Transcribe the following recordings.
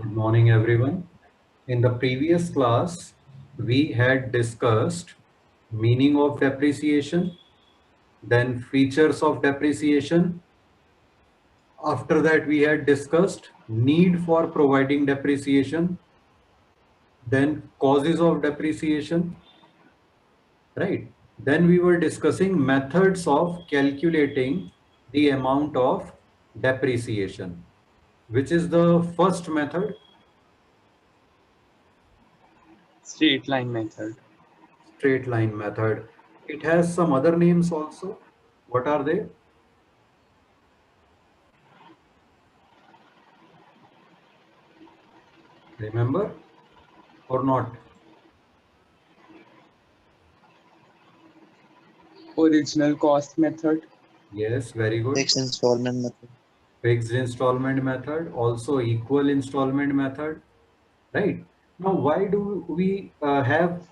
Good morning, everyone. In the previous class, we had discussed meaning of depreciation, then features of depreciation. After that, we had discussed need for providing depreciation, then causes of depreciation, right? Then we were discussing methods of calculating the amount of depreciation, which is the first method. Straight line method. Straight line method. It has some other names also. What are they? Remember or not? Original cost method. Yes, very good. Fixed installment method. Fixed installment method, also equal installment method, right? Now, why do we have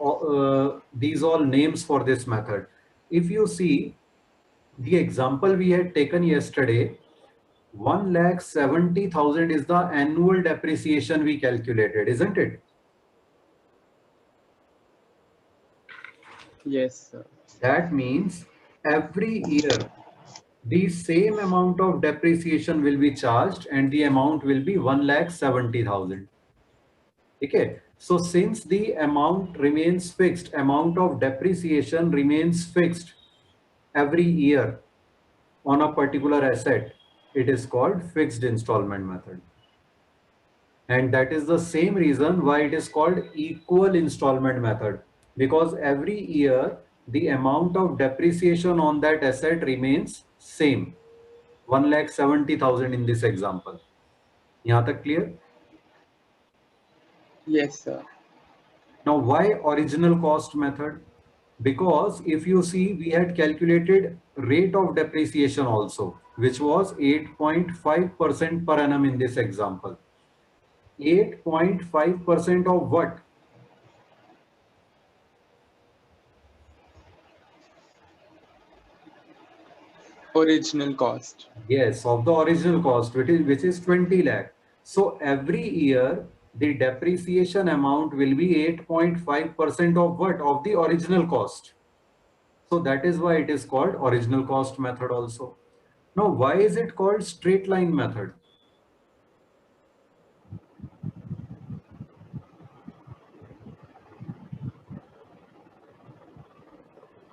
these all names for this method? If you see the example we had taken yesterday, 1,70,000 is the annual depreciation we calculated, isn't it? Yes, sir. That means every year the same amount of depreciation will be charged and the amount will be 1,70,000. Okay. So since the amount remains fixed, amount of depreciation remains fixed every year on a particular asset, it is called fixed installment method. And that is the same reason why it is called equal installment method, because every year the amount of depreciation on that asset remains same, 1,70,000 in this example. यहाँ तक clear? Yes, sir. Now, why original cost method? Because if you see, we had calculated rate of depreciation also, which was 8.5% per annum in this example. 8.5% of what? Original cost. Yes, of the original cost, which is 20 lakh. So every year the depreciation amount will be 8.5% of what? Of the original cost. So that is why it is called original cost method also. Now, why is it called straight line method?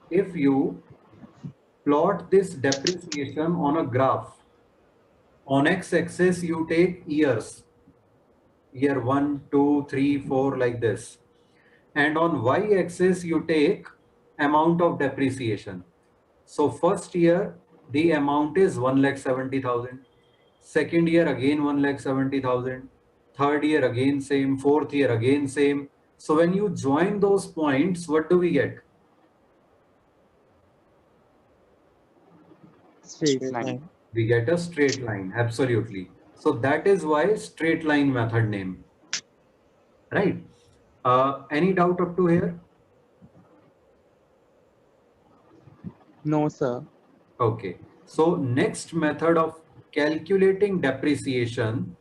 If you plot this depreciation on a graph, on x-axis you take years, year 1, 2, 3, 4, like this. And on y-axis you take amount of depreciation. So first year the amount is 1,70,000. Second year again 1,70,000. Third year again same. Fourth year again same. So when you join those points, what do we get? Straight Straight line. line. We get a straight line. Absolutely. So that is why straight line method name. Right? Any doubt up to here? No, sir. Okay. So next method of calculating depreciation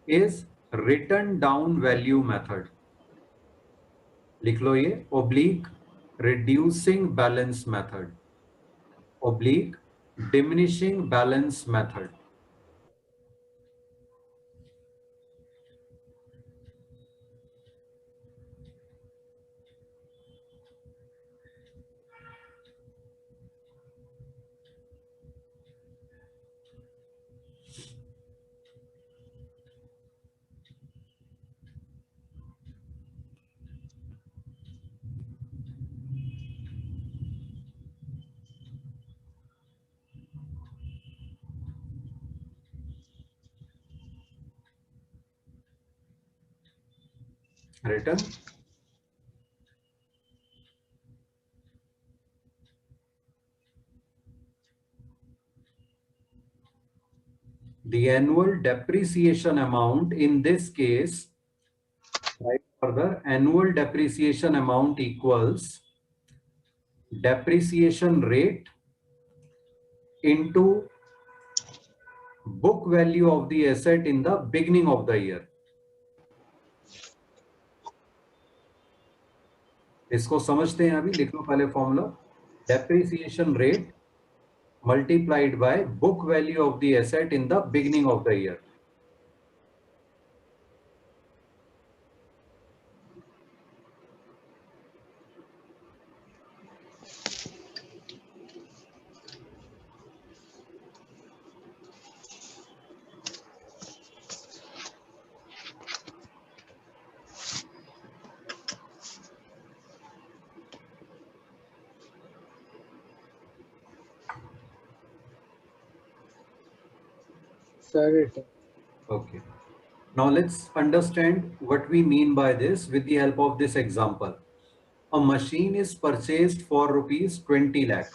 is written down value method. लिख लो ये oblique reducing balance method, oblique diminishing balance method. Written. The annual depreciation amount in this case, right, further, annual depreciation amount equals depreciation rate into book value of the asset in the beginning of the year. इसको समझते हैं अभी, लिख लो पहले formula, depreciation rate multiplied by book value of the asset in the beginning of the year. Sir, written. Okay. Now let's understand what we mean by this with the help of this example. A machine is purchased for rupees 20 lakh.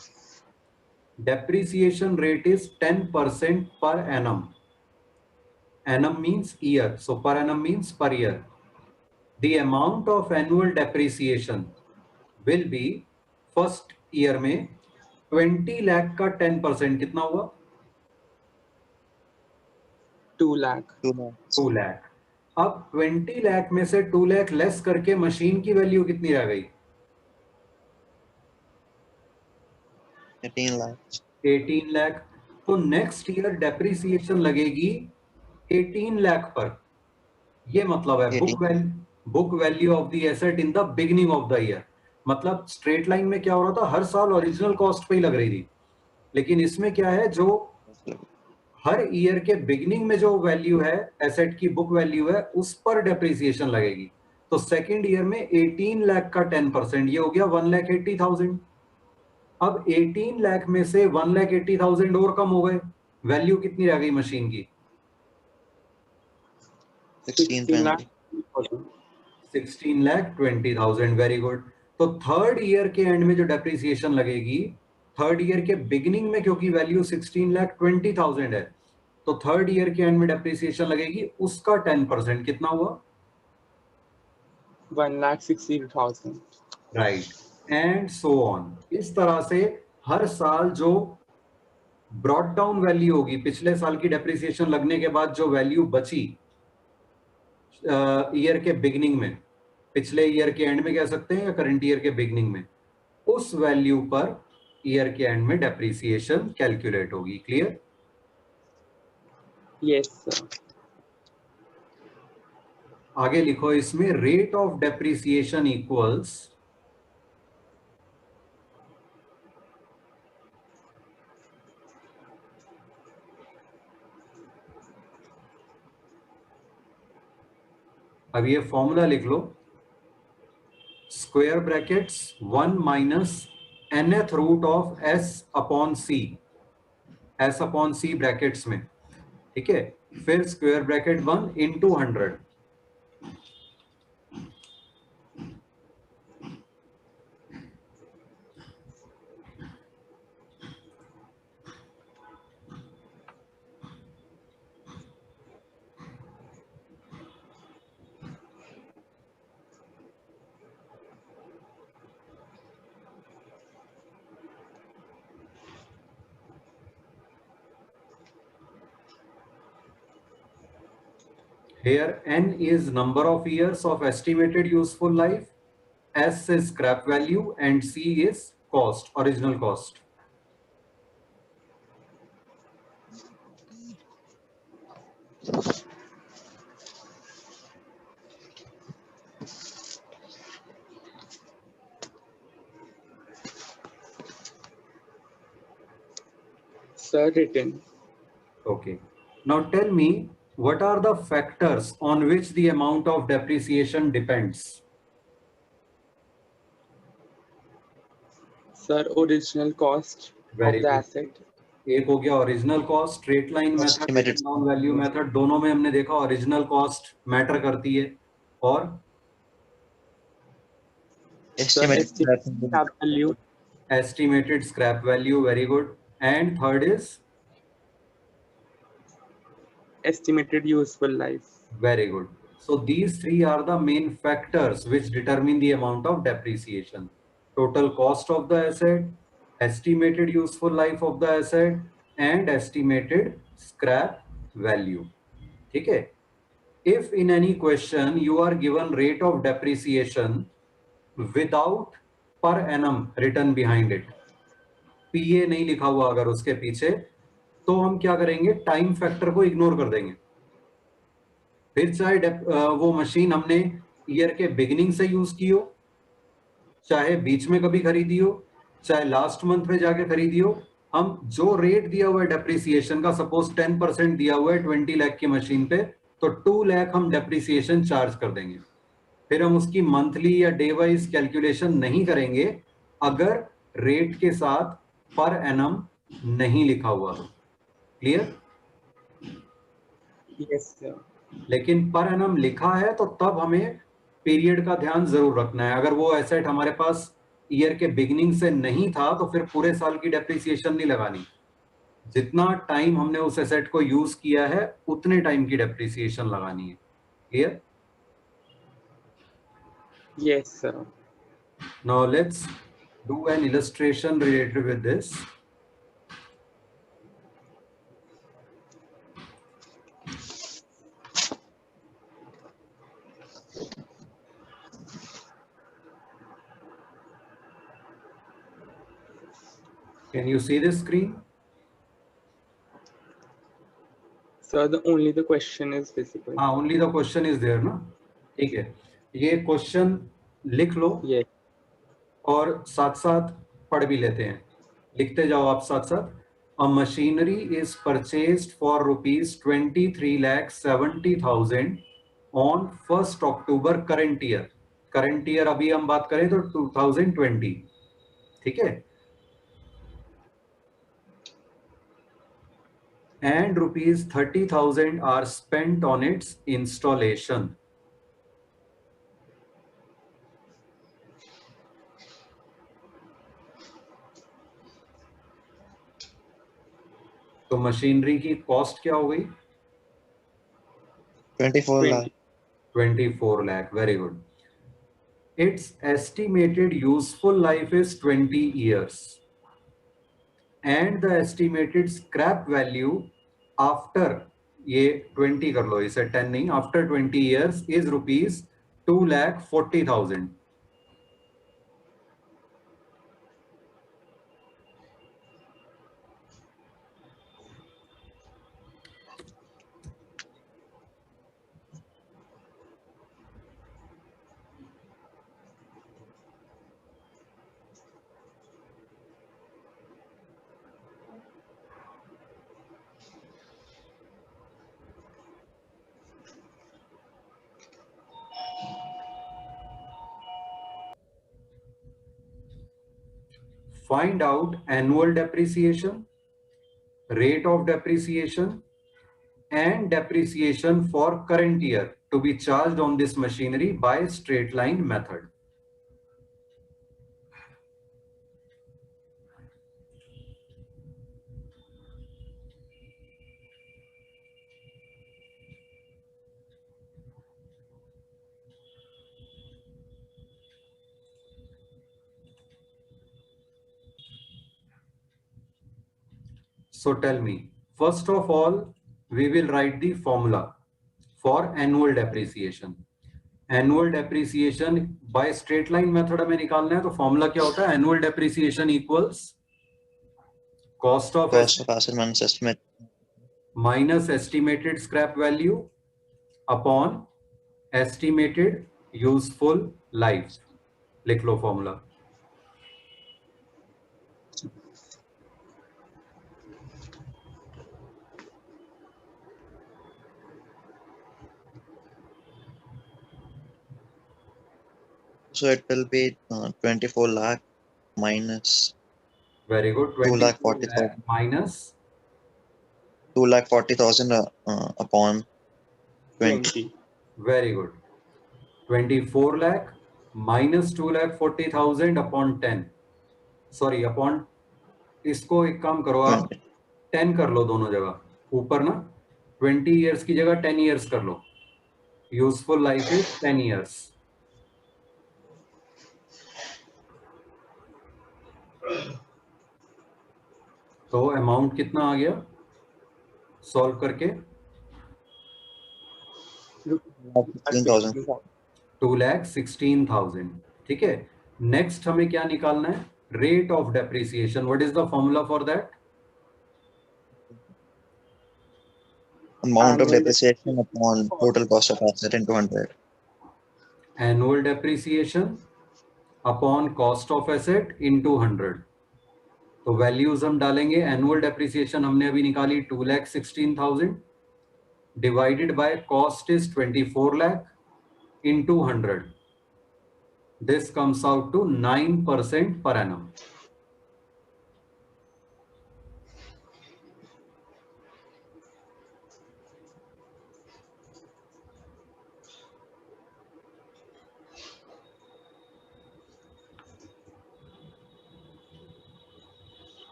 Depreciation rate is 10% per annum. Annum means year. So per annum means per year. The amount of annual depreciation will be first year में 20 lakh का 10% कितना हुआ? 2 lakh. 2 lakh. अब 20 लाख में से 2 lakh less करके machine की value कितनी रह गई? 18 लाख। 18 लाख। तो नेक्स्ट ईयर डेप्रिसिएशन लगेगी 18 लाख पर। ये मतलब है 18 book value of the asset in the beginning of the year. मतलब स्ट्रेट लाइन में क्या हो रहा था, हर साल ओरिजिनल कॉस्ट पे ही लग रही थी, लेकिन इसमें क्या है, जो हर ईयर के बिगिनिंग में जो वैल्यू है एसेट की, बुक वैल्यू है, उस पर डेप्रिसिएशन लगेगी। तो सेकेंड ईयर में 18 लाख का 10%, ये हो गया 1,80,000। अब 18 लाख में से 1,80,000 और कम हो गए, वैल्यू कितनी रह गई मशीन की? 16 lakh. 16,20,000। Very good. तो थर्ड ईयर के एंड में जो डेप्रिसिएशन लगेगी, थर्ड ईयर के बिगिनिंग में क्योंकि वैल्यू 16,20,000 है, तो थर्ड ईयर के एंड में डेप्रिसिएशन लगेगी, उसका 10% कितना हुआ? 1,60,000. Right, and so on. इस तरह से हर साल जो ब्रॉट डाउन वैल्यू होगी, पिछले साल की डेप्रिसिएशन लगने के बाद जो वैल्यू बची ईयर के बिगिनिंग में, पिछले ईयर के एंड में कह सकते हैं या करंट ईयर के बिगिनिंग में, उस वैल्यू पर ईयर के एंड में डेप्रिसिएशन कैलकुलेट होगी। क्लियर? Yes, sir. आगे लिखो, इसमें रेट ऑफ डेप्रिसिएशन इक्वल्स अब ये फॉर्मूला लिख लो, square brackets 1 minus nth root of s upon c, s upon c brackets में, ठीक है, फिर square bracket 1 into 100। Here n is number of years of estimated useful life, s is scrap value, and c is cost, original cost. Sir, written. Okay. Now tell me, what are the factors on which the amount of depreciation depends? Sir, original cost Very of the good. asset. एक हो गया original cost, straight line method, Estimated. Down value method, दोनों में हमने देखा original cost matter करती है। और Sir, Estimated. scrap value. Estimated scrap value, very good. And third is Estimated useful life. very good. So these three are the main factors which determine the amount of depreciation: total cost of the asset, estimated useful life of the asset, and estimated scrap value. ठीक है? If in any question you are given rate of depreciation, without per annum return behind it, PA नहीं लिखा हुआ अगर उसके पीछे, तो हम क्या करेंगे, टाइम फैक्टर को इग्नोर कर देंगे। फिर चाहे वो मशीन हमने ईयर के बिगिनिंग से यूज की हो, चाहे बीच में कभी खरीदी हो, चाहे लास्ट मंथ में जाके खरीदी हो, हम जो रेट दिया हुआ है डेप्रिसिएशन का, सपोज 10% दिया हुआ है 20 लाख की मशीन पे, तो 2 लाख हम डेप्रिसिएशन चार्ज कर देंगे। फिर हम उसकी मंथली या डे वाइज कैलकुलेशन नहीं करेंगे अगर रेट के साथ पर एनम नहीं लिखा हुआ हो। क्लियर? Yes, sir. लेकिन पर एनम लिखा है तो तब हमें पीरियड का ध्यान जरूर रखना है। अगर वो एसेट हमारे पास ईयर के बिगिनिंग से नहीं था तो फिर पूरे साल की डेप्रिसिएशन नहीं लगानी। जितना टाइम हमने उस एसेट को यूज किया है उतने टाइम की डेप्रिसिएशन लगानी है। Clear? Yes, sir. Now let's do an illustration related with this. Can you see this screen? Sir, only the question is visible. हाँ, only the question is there ना? ठीक है, ये क्वेश्चन लिख लो Yes. और साथ साथ पढ़ भी लेते हैं। लिखते जाओ आप साथ साथ। A machinery is purchased for ₹23,70,000 on 1st October current year. Current year अभी हम बात करें तो 2020, ठीक है। And ₹30,000 are spent on its installation. तो मशीनरी की कॉस्ट क्या हो गई? 24 lakh. 24 lakh. Very good. Its estimated useful life is 20 years. And the estimated scrap value after, ये 20 कर लो, इसे 10 नहीं, after 20 years is ₹2,40,000. Find out annual depreciation, rate of depreciation, and depreciation for current year to be charged on this machinery by straight line method. So tell me, first of all, we will write the formula for annual depreciation. Annual depreciation by straight line method हमें निकालना है, तो formula क्या होता है? Annual depreciation equals cost of asset minus estimate. minus estimated scrap value upon estimated useful life. लिख लो formula. So it will be 24 lakh minus Very good. 2,40,000 minus 2,40,000 upon 20. 20. Very good. 24 lakh minus 2,40,000 upon 10. Sorry, upon, इसको एक काम करो आप 10 कर लो दोनों जगह, ऊपर ना 20 years की जगह 10 years कर लो. Useful life is 10 years. तो अमाउंट कितना आ गया सॉल्व करके? 16,000. 2,16,000. ठीक है, नेक्स्ट हमें क्या निकालना है, rate of depreciation. What is the formula for that? Amount of Annual depreciation upon total cost of asset into 100. Annual depreciation upon cost of asset into 100. तो वैल्यूज हम डालेंगे. एनुअल डेप्रिसिएशन हमने अभी निकाली 2,16,000 divided by cost is 24 lakh into 100. This comes out to 9% per annum.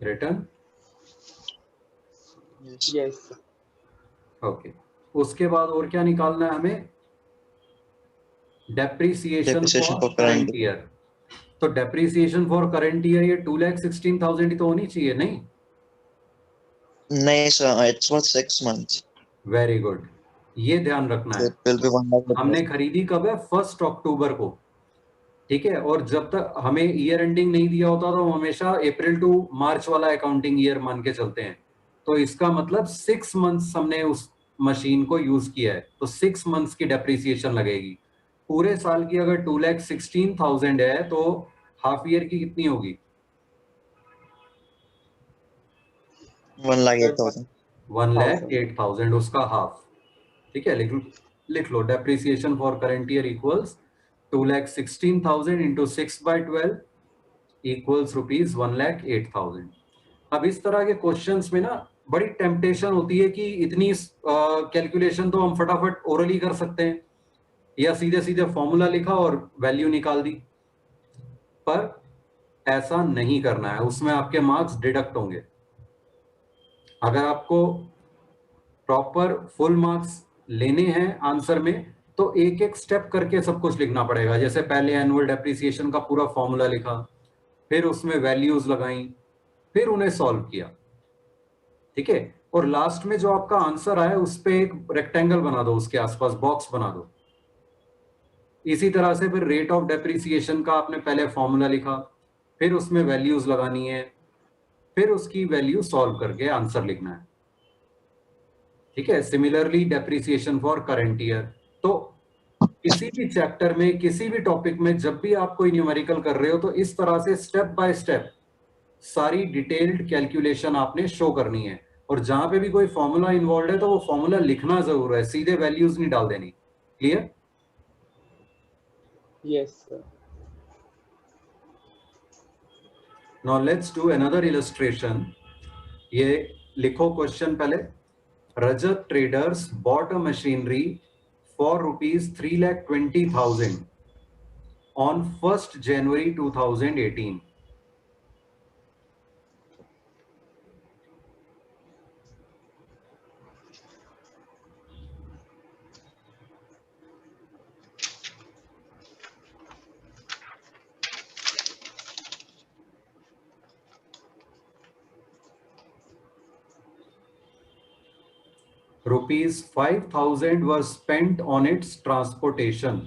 Return. Yes. Yes. Okay, उसके बाद और क्या निकालना है हमें? Depreciation Depreciation for for current current year. तो डेप्रिसिएशन फॉर करंट ईयर ये 2,16,000 ही तो होनी चाहिए, नहीं? नहीं sir, it's for 6 months. Very good, ये ध्यान रखना So है. it will be 1 lakh. हमने खरीदी कब है? 1 अक्टूबर को. ठीक है, और जब तक हमें ईयर एंडिंग नहीं दिया होता तो हम हमेशा अप्रैल टू मार्च वाला अकाउंटिंग ईयर मान के चलते हैं. तो इसका मतलब 6 मंथ्स हमने उस मशीन को यूज किया है, तो 6 मंथ्स की डेप्रिसिएशन लगेगी. पूरे साल की अगर 2,16,000 है तो हाफ ईयर की कितनी होगी? 1,08,000. 1,08,000, उसका हाफ. ठीक है, लिख लो depreciation for current year equals 2,16,000 into 6/12 equals rupees 1,08,000. अब इस तरह के क्वेश्चंस में ना बड़ी टेम्पटेशन होती है कि इतनी कैलकुलेशन तो हम फटाफट ओरली कर सकते हैं, या सीधे सीधे फॉर्मूला लिखा और वैल्यू निकाल दी. पर ऐसा नहीं करना है, उसमें आपके मार्क्स डिडक्ट होंगे. अगर आपको प्रॉपर फुल मार्क्स लेने हैं आंसर में तो एक एक स्टेप करके सब कुछ लिखना पड़ेगा. जैसे पहले एनुअल डेप्रिसिएशन का पूरा फॉर्मूला लिखा, फिर उसमें वैल्यूज लगाई, फिर उन्हें सॉल्व किया. ठीक है, और लास्ट में जो आपका आंसर आया उस पे एक रेक्टेंगल बना दो, उसके आसपास बॉक्स बना दो. इसी तरह से फिर रेट ऑफ डेप्रिसिएशन का आपने पहले फॉर्मूला लिखा, फिर उसमें वैल्यूज लगानी है, फिर उसकी वैल्यू सॉल्व करके आंसर लिखना है. ठीक है, similarly depreciation for current year. तो किसी भी चैप्टर में, किसी भी टॉपिक में जब भी आप कोई न्यूमेरिकल कर रहे हो तो इस तरह से स्टेप बाय स्टेप सारी डिटेल्ड कैलकुलेशन आपने शो करनी है. और जहां पे भी कोई फॉर्मूला इन्वॉल्व है तो वो फॉर्मूला लिखना जरूर है, सीधे वैल्यूज नहीं डाल देनी. Clear? Yes, sir. Now let's do another illustration. ये लिखो क्वेश्चन पहले. Rajat traders bought a machinery for ₹3,20,000 on 1st January 2018. ₹5,000 were spent on its transportation.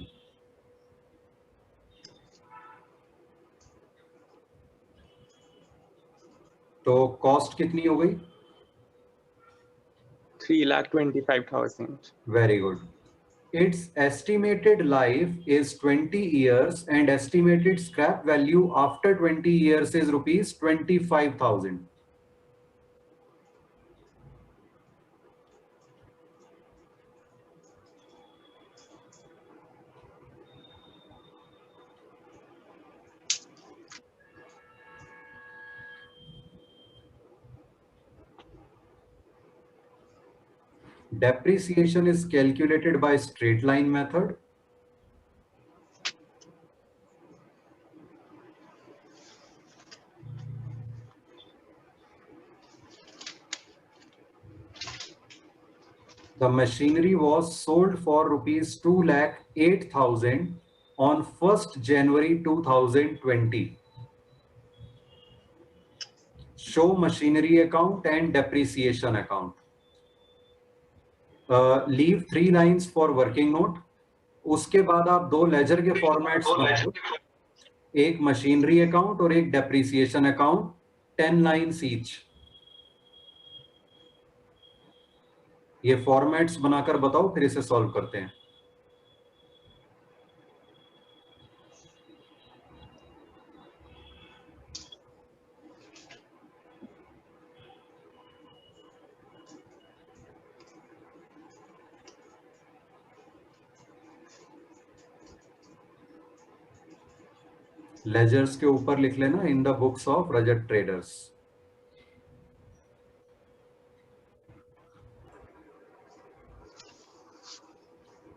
तो कॉस्ट कितनी हो गई? 3,25,000. Very good. Its estimated life is 20 years and estimated scrap value after 20 years is ₹25,000. Depreciation is calculated by straight line method. The machinery was sold for ₹2,08,000 on 1st January 2020. show machinery account and depreciation account. Leave 3 lines for working note. उसके बाद आप 2 laser के formats बनाओ, एक machinery account और एक depreciation account, 10 lines each. ये formats बनाकर बताओ, फिर इसे सॉल्व करते हैं. लेजर्स के ऊपर लिख लेना in the books of Rajat traders.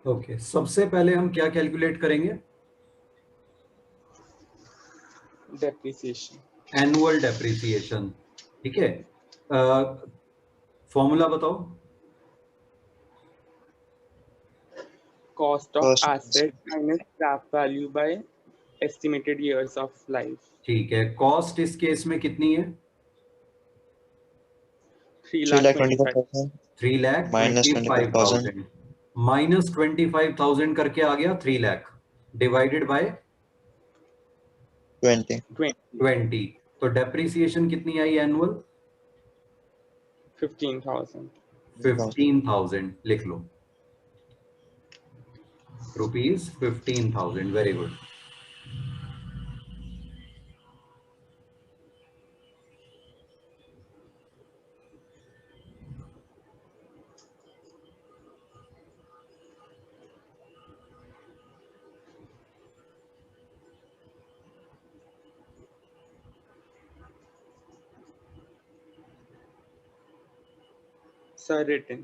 Okay, सबसे पहले हम क्या कैलकुलेट करेंगे? Depreciation, annual depreciation. ठीक है, फॉर्मूला बताओ. Cost of Cost of asset minus scrap value by estimated years of life. ठीक है, कॉस्ट इस केस में कितनी है? 3,25,000 3,25,000 माइनस 25,000 करके आ गया 3 लाख डिवाइडेड बाय 20. 20. तो डेप्रिसिएशन कितनी आई एनुअल? 15,000. 15,000 लिख लो. Rupees 15,000. Very good. Sir return.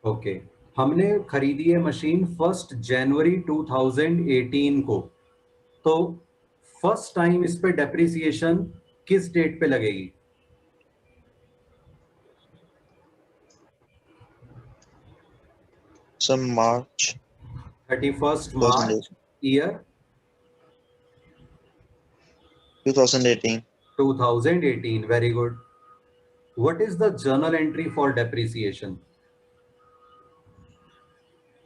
Okay, हमने खरीदी है मशीन 1 जनवरी 2018 को. तो फर्स्ट टाइम इस पे डेप्रिसिएशन किस डेट पे लगेगी? Some March 31st March year 2018. 2018. Very good. What is the journal entry for depreciation?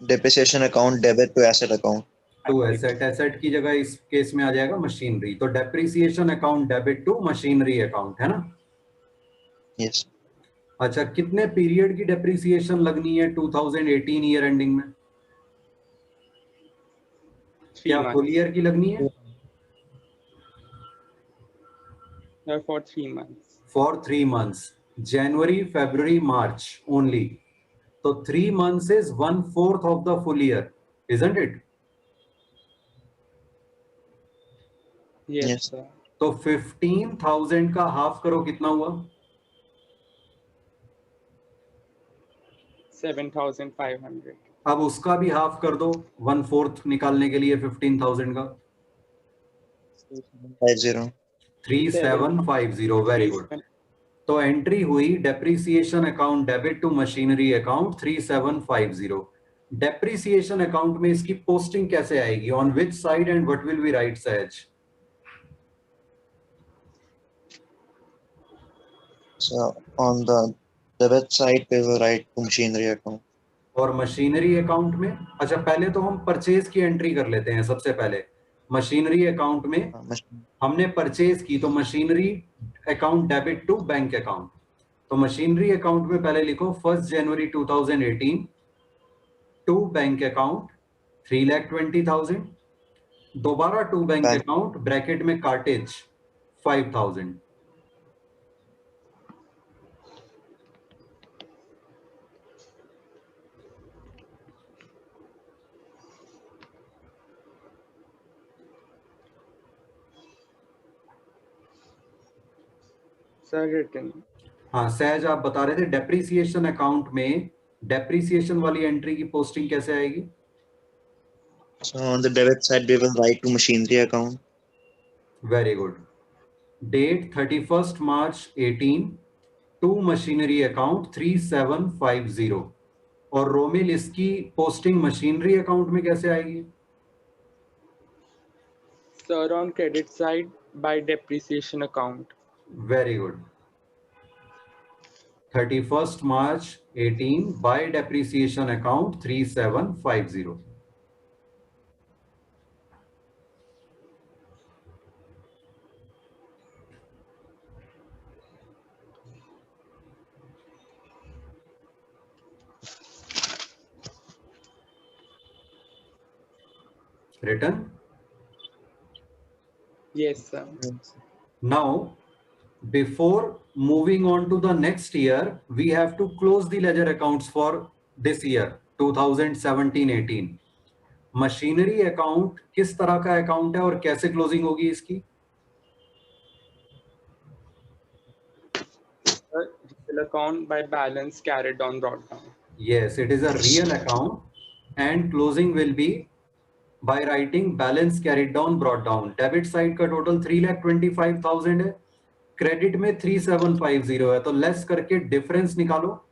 Depreciation account debit to asset account. To asset. Asset की जगह इस केस में आ जाएगा मशीनरी. तो depreciation account debit to machinery account, है ना? Yes. अच्छा, कितने पीरियड की डेप्रिसिएशन लगनी है 2018 ईयर एंडिंग में? क्या फुल ईयर की लगनी है? For 3 months. For 3 months. January, February, March only. So 3 months is 1/4 of the full year, isn't it? Yes, sir. तो 15,000 का हाफ करो, कितना हुआ? 7,500. अब उसका भी हाफ कर दो 1/4 निकालने के लिए 15,000 का. 50. 3750. Very good. तो एंट्री हुई depreciation account debit to machinery account 3750. Depreciation account में इसकी पोस्टिंग कैसे आएगी? On which side and what will be right सहज? So on the debit side, we will write to machinery account. और machinery account में, अच्छा पहले तो हम परचेज की एंट्री कर लेते हैं. सबसे पहले मशीनरी अकाउंट में हमने परचेज की, तो machinery account debit to bank account. तो मशीनरी अकाउंट में पहले लिखो 1 जनवरी 2018 टू बैंक अकाउंट 3,20,000. दोबारा टू बैंक अकाउंट ब्रैकेट में कार्टेज 5,000. Sir written. हाँ सहज, आप बता रहे थे डेप्रिसिएशन अकाउंट में डेप्रिसिएशन वाली एंट्री की पोस्टिंग कैसे आएगी? So on the debit side, we will write to machinery account. Very good. Date 31st March 18 to machinery account 3750. और रोमिल इसकी पोस्टिंग मशीनरी अकाउंट में कैसे आएगी? Sir on credit side by depreciation account. Very good. 31st March 18 by depreciation account 3750. Written? Yes, sir. Now, before moving on to the next year, we have to close the ledger accounts for this year 2017-18. Machinery account किस तरह का account है और कैसे closing होगी इसकी? Real account by balance carried on brought down. Yes, it is a real account and closing will be by writing balance carried down brought down. Debit side का total 3,25,000 है, क्रेडिट में 3,750 है, तो लेस करके difference निकालो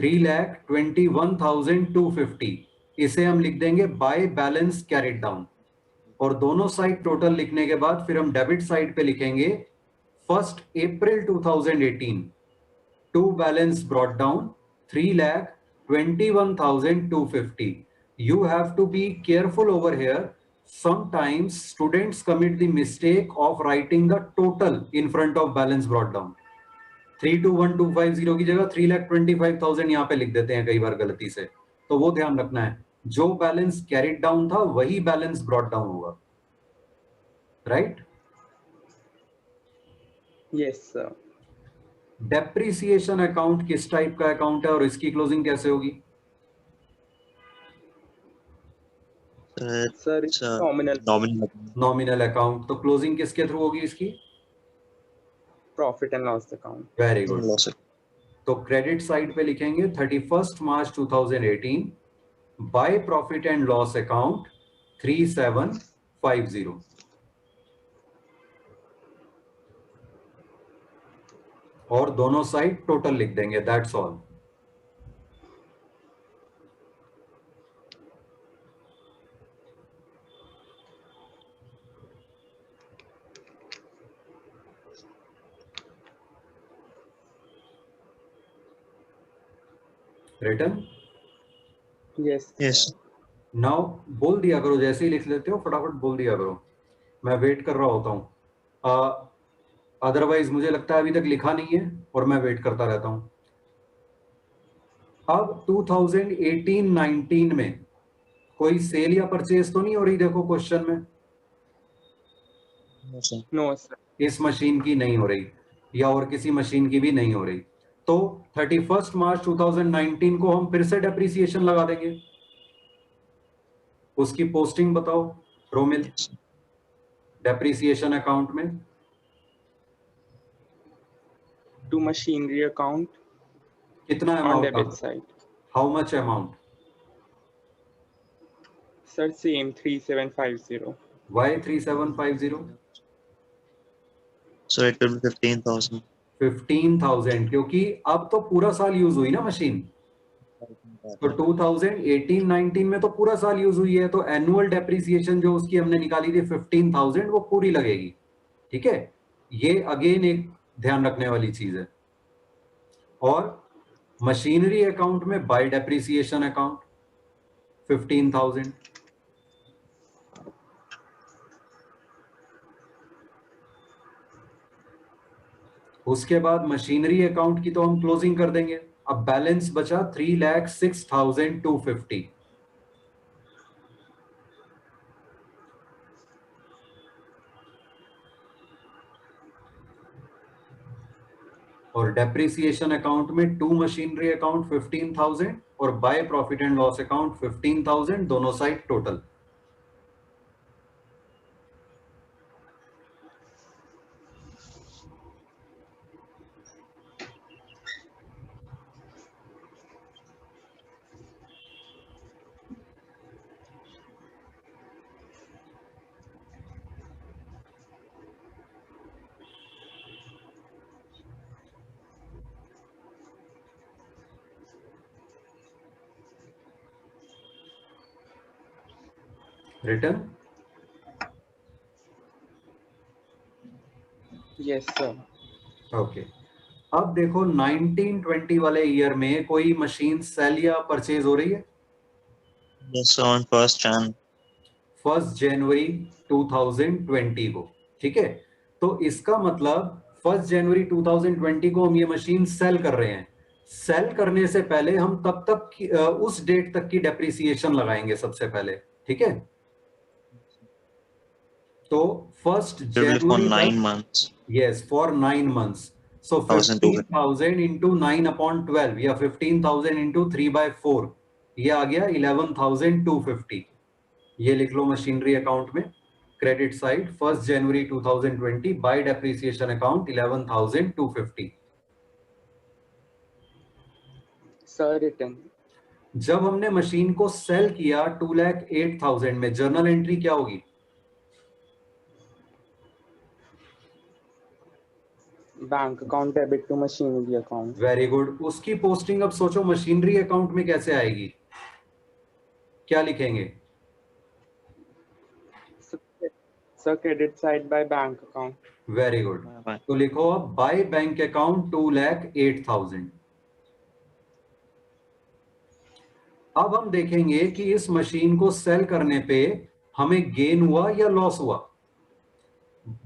3,21,250. इसे हम लिख देंगे बाय बैलेंस कैरिड डाउन और दोनों साइड टोटल लिखने के बाद फिर हम डेबिट साइड पे लिखेंगे 1st April 2018 to balance brought down 3,21,250. You have to be careful over here. Sometimes students commit the mistake of writing the total in front of balance brought down. 321,250 की जगह 3,25,000 यहाँ पे लिख देते हैं कई बार गलती से, तो वो ध्यान रखना है, जो बैलेंस कैरिड डाउन था वही बैलेंस ब्रॉट डाउन होगा, right? Yes, sir. Depreciation account किस टाइप का अकाउंट है और इसकी क्लोजिंग कैसे होगी? Sir, it's nominal nominal account, तो क्लोजिंग किसके थ्रू होगी इसकी? profit and loss account. Very good. तो क्रेडिट साइड पे लिखेंगे 31st March 2018 bye profit and loss account 3750 और दोनों साइड टोटल लिख देंगे, that's all. Return? Yes. Yes. Now बोल दिया करो, जैसे ही लिख लेते हो फटाफट बोल दिया करो, मैं वेट कर रहा होता हूँ. अदरवाइज मुझे लगता है अभी तक लिखा नहीं है और मैं वेट करता रहता हूँ. अब 2018-19 में कोई सेल या परचेज तो नहीं हो रही? देखो क्वेश्चन में No, sir. No, sir. इस मशीन की नहीं हो रही या और किसी मशीन की भी नहीं हो रही, तो 31st March 2019 को हम फिर से डेप्रिसिएशन लगा देंगे. उसकी पोस्टिंग बताओ रोमिल, Yes. डेप्रिसिएशन अकाउंट में To machinery account कितना on amount? debit side. How much amount? Sir, same 3750. Why 3750? So it will be 15,000. 15,000, क्योंकि अब तो पूरा साल यूज हुई ना मशीन, तो 2018-19 में तो पूरा साल यूज हुई है, तो एनुअल डेप्रिसिएशन जो उसकी हमने निकाली थी 15,000 वो पूरी लगेगी. ठीक है, ये अगेन एक ध्यान रखने वाली चीज है. और मशीनरी अकाउंट में बाय डेप्रिसिएशन अकाउंट 15,000. उसके बाद मशीनरी अकाउंट की तो हम क्लोजिंग कर देंगे. अब बैलेंस बचा 3,06,250. और डेप्रिसिएशन अकाउंट में टू मशीनरी अकाउंट 15,000 और bye profit and loss account 15,000, दोनों side total. Return? Yes, sir. Okay. अब देखो 1920 वाले ईयर में कोई मशीन सेल या परचेज हो रही है? Yes, sir, on 1st Jan. 1 जनवरी 2020 को, ठीक है। तो इसका मतलब 1 जनवरी 2020 को हम ये मशीन सेल कर रहे हैं। सेल करने से पहले हम तब तक की, उस डेट तक की डेप्रिसिएशन लगाएंगे सबसे पहले, ठीक है। तो 1 It will be for जनवरी 9 तक, months. yes, for 9 months. So 1,250. 15,000 into 9/12 या 15,000 into 3/4, ये आ गया 11,250। ये लिख लो मशीनरी अकाउंट में, क्रेडिट साइड 1 जनवरी 2020 bye depreciation account 11,250। Sir return जब हमने मशीन को सेल किया 2,08,000 में, जर्नल एंट्री क्या होगी? Bank account debit to machinery account. Very good. उसकी पोस्टिंग अब सोचो मशीनरी अकाउंट में कैसे आएगी, क्या लिखेंगे? Sir credit side by bank account. Very good. Bye. तो लिखो अब बाय बैंक अकाउंट 2,08,000। अब हम देखेंगे कि इस मशीन को सेल करने पे हमें गेन हुआ या लॉस हुआ।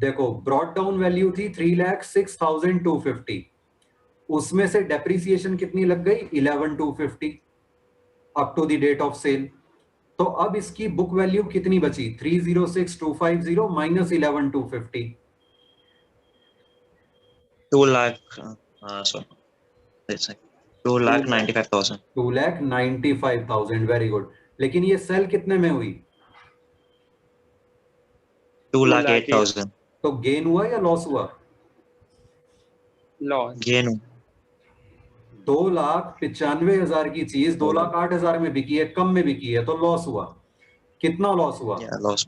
देखो ब्रॉट डाउन वैल्यू थी 3,06,250, उसमें से डेप्रिसिएशन कितनी लग गई? 11,250 up to the date of sale. तो अब इसकी बुक वैल्यू कितनी बची? 3,06,250 minus 11,250। 2 lakh. Sorry. Let's say 2,95,000. 2,95,000। Very good. लेकिन ये सेल कितने में हुई? 2,08,000. तो गेन हुआ या लॉस हुआ? लॉस। Gain. 2,95,000 की चीज 2,08,000 में बिकी है, कम में बिकी है, तो लॉस हुआ। कितना लॉस हुआ? Yeah, loss.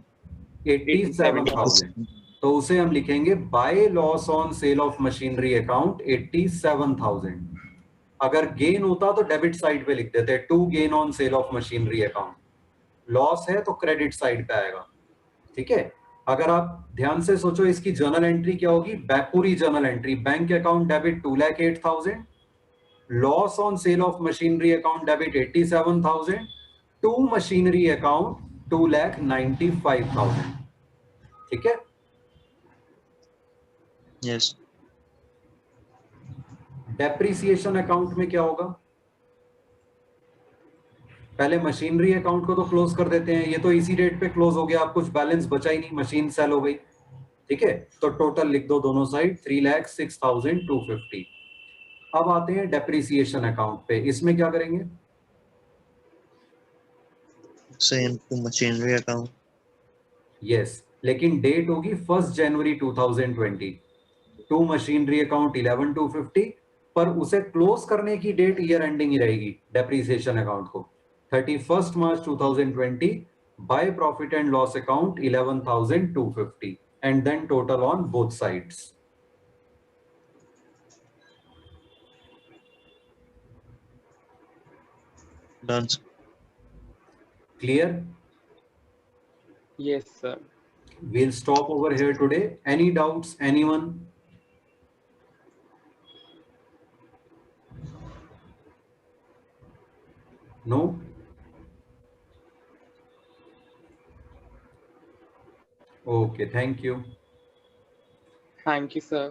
87,000। तो उसे हम लिखेंगे by loss on sale of machinery account 87,000। अगर गेन होता तो डेबिट साइड पे लिख देते, to gain on sale of machinery account. Loss है तो क्रेडिट साइड पे आएगा, ठीक है। अगर आप ध्यान से सोचो इसकी जर्नल एंट्री क्या होगी, पूरी journal entry, bank account debit 2,08,000, loss on sale of machinery account debit 87,000, to machinery account 2,95,000, ठीक है। Yes. डेप्रिसिएशन अकाउंट में क्या होगा? पहले मशीनरी अकाउंट को तो क्लोज कर देते हैं, ये तो इसी डेट पे क्लोज हो गया, अब कुछ बैलेंस बचा ही नहीं, मशीन सेल हो गई, ठीक है। तो टोटल लिख दो दोनों साइड 3,06,250। अब आते हैं डेप्रिसिएशन अकाउंट पे, इसमें क्या करेंगे? Same to machinery account. Yes, लेकिन डेट होगी 1 जनवरी 2020। टू मशीनरी अकाउंट 11,250, पर उसे क्लोज करने की डेट ईयर एंडिंग ही रहेगी डेप्रिसिएशन अकाउंट को, 31 March 2020 by profit and loss account 11,250 and then total on both sides. Done. Clear? Yes, sir. We'll stop over here today. Any doubts, anyone? No? Okay, thank you. Thank you, sir.